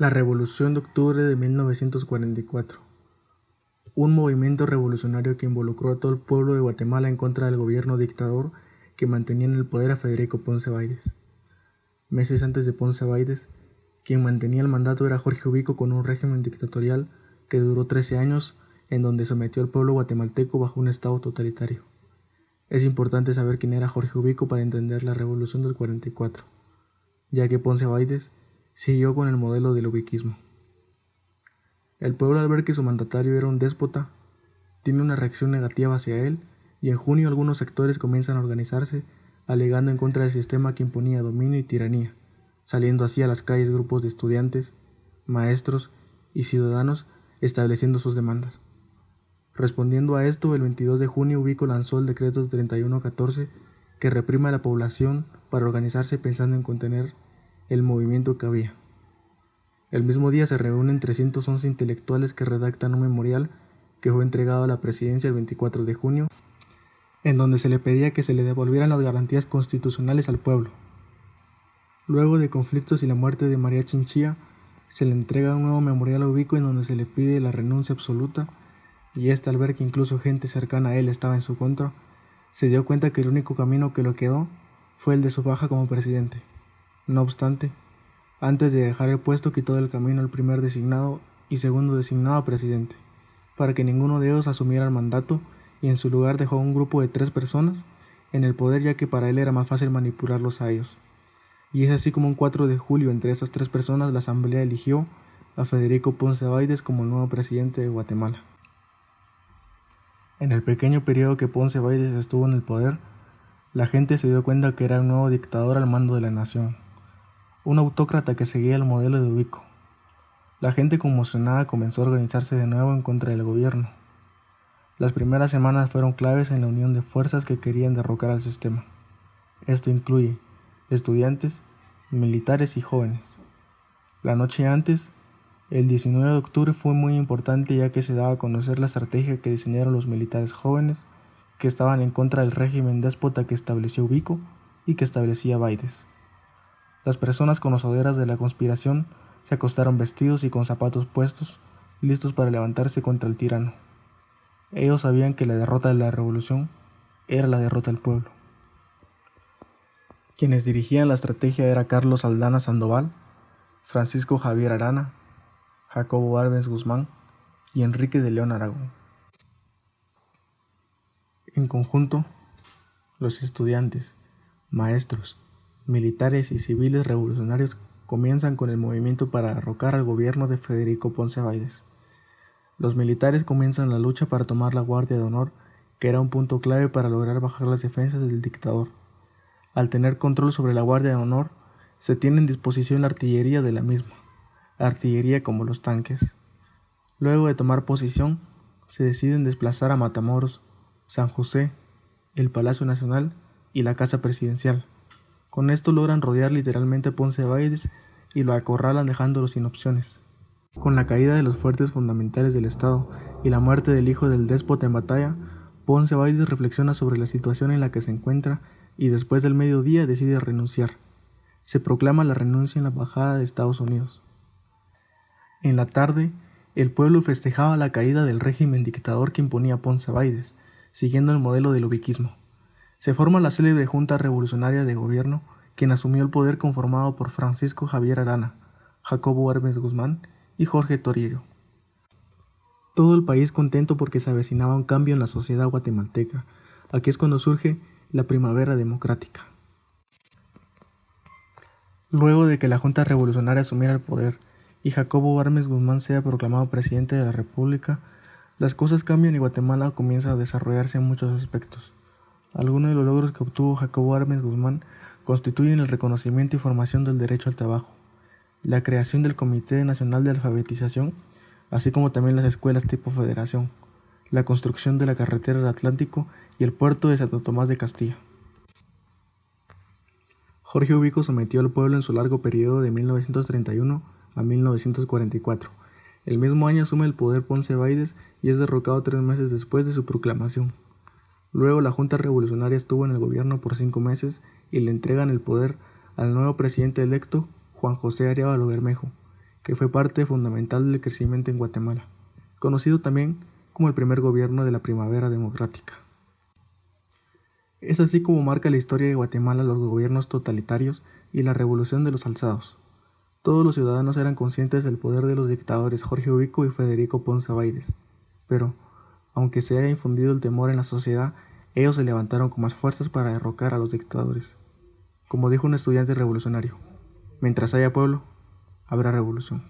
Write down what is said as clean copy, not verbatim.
La Revolución de Octubre de 1944. Un movimiento revolucionario que involucró a todo el pueblo de Guatemala en contra del gobierno dictador que mantenía en el poder a Federico Ponce Báidez. Meses antes de Ponce Báidez, quien mantenía el mandato era Jorge Ubico, con un régimen dictatorial que duró 13 años, en donde sometió al pueblo guatemalteco bajo un estado totalitario. Es importante saber quién era Jorge Ubico para entender la Revolución del 44, ya que Ponce Báidez siguió con el modelo del ubiquismo. El pueblo, al ver que su mandatario era un déspota, tiene una reacción negativa hacia él, y en junio algunos sectores comienzan a organizarse alegando en contra del sistema que imponía dominio y tiranía, saliendo así a las calles grupos de estudiantes, maestros y ciudadanos estableciendo sus demandas. Respondiendo a esto, el 22 de junio Ubico lanzó el decreto 3114 que reprime a la población para organizarse pensando en contener el movimiento que había. El mismo día se reúnen 311 intelectuales que redactan un memorial que fue entregado a la presidencia el 24 de junio, en donde se le pedía que se le devolvieran las garantías constitucionales al pueblo. Luego de conflictos y la muerte de María Chinchilla, se le entrega un nuevo memorial a Ubico en donde se le pide la renuncia absoluta, y al ver que incluso gente cercana a él estaba en su contra, se dio cuenta que el único camino que lo quedó fue el de su baja como presidente. No obstante, antes de dejar el puesto quitó del camino al primer designado y segundo designado presidente, para que ninguno de ellos asumiera el mandato, y en su lugar dejó a un grupo de 3 personas en el poder, ya que para él era más fácil manipularlos a ellos. Y es así como un 4 de julio, entre esas 3 personas, la asamblea eligió a Federico Ponce Báidez como el nuevo presidente de Guatemala. En el pequeño periodo que Ponce Báidez estuvo en el poder, la gente se dio cuenta que era un nuevo dictador al mando de la nación, un autócrata que seguía el modelo de Ubico. La gente conmocionada comenzó a organizarse de nuevo en contra del gobierno. Las primeras semanas fueron claves en la unión de fuerzas que querían derrocar al sistema. Esto incluye estudiantes, militares y jóvenes. La noche antes, el 19 de octubre, fue muy importante, ya que se daba a conocer la estrategia que diseñaron los militares jóvenes que estaban en contra del régimen déspota que estableció Ubico y que establecía Báidez. Las personas conocedoras de la conspiración se acostaron vestidos y con zapatos puestos, listos para levantarse contra el tirano. Ellos sabían que la derrota de la revolución era la derrota del pueblo. Quienes dirigían la estrategia eran Carlos Aldana Sandoval, Francisco Javier Arana, Jacobo Arbenz Guzmán y Enrique de León Aragón. En conjunto, los estudiantes, maestros, militares y civiles revolucionarios comienzan con el movimiento para derrocar al gobierno de Federico Ponce Báidez. Los militares comienzan la lucha para tomar la Guardia de Honor, que era un punto clave para lograr bajar las defensas del dictador. Al tener control sobre la Guardia de Honor, se tiene en disposición la artillería de la misma, artillería como los tanques. Luego de tomar posición, se deciden desplazar a Matamoros, San José, el Palacio Nacional y la Casa Presidencial. Con esto logran rodear literalmente a Ponce Báidez y lo acorralan, dejándolo sin opciones. Con la caída de los fuertes fundamentales del Estado y la muerte del hijo del déspota en batalla, Ponce Báidez reflexiona sobre la situación en la que se encuentra y después del mediodía decide renunciar. Se proclama la renuncia en la embajada de Estados Unidos. En la tarde, el pueblo festejaba la caída del régimen dictador que imponía Ponce Báidez, siguiendo el modelo del ubiquismo. Se forma la célebre Junta Revolucionaria de Gobierno, quien asumió el poder conformado por Francisco Javier Arana, Jacobo Arbenz Guzmán y Jorge Torriero. Todo el país contento porque se avecinaba un cambio en la sociedad guatemalteca. Aquí es cuando surge la primavera democrática. Luego de que la Junta Revolucionaria asumiera el poder y Jacobo Arbenz Guzmán sea proclamado presidente de la República, las cosas cambian y Guatemala comienza a desarrollarse en muchos aspectos. Algunos de los logros que obtuvo Jacobo Arbenz Guzmán constituyen el reconocimiento y formación del derecho al trabajo, la creación del Comité Nacional de Alfabetización, así como también las escuelas tipo federación, la construcción de la carretera del Atlántico y el puerto de Santo Tomás de Castilla. Jorge Ubico sometió al pueblo en su largo periodo de 1931 a 1944. El mismo año asume el poder Ponce Báidez y es derrocado 3 meses después de su proclamación. Luego la Junta Revolucionaria estuvo en el gobierno por 5 meses y le entregan el poder al nuevo presidente electo, Juan José Arévalo Bermejo, que fue parte fundamental del crecimiento en Guatemala, conocido también como el primer gobierno de la primavera democrática. Es así como marca la historia de Guatemala los gobiernos totalitarios y la revolución de los alzados. Todos los ciudadanos eran conscientes del poder de los dictadores Jorge Ubico y Federico Ponce Báides, pero, aunque se haya infundido el temor en la sociedad, ellos se levantaron con más fuerzas para derrocar a los dictadores. Como dijo un estudiante revolucionario, mientras haya pueblo, habrá revolución.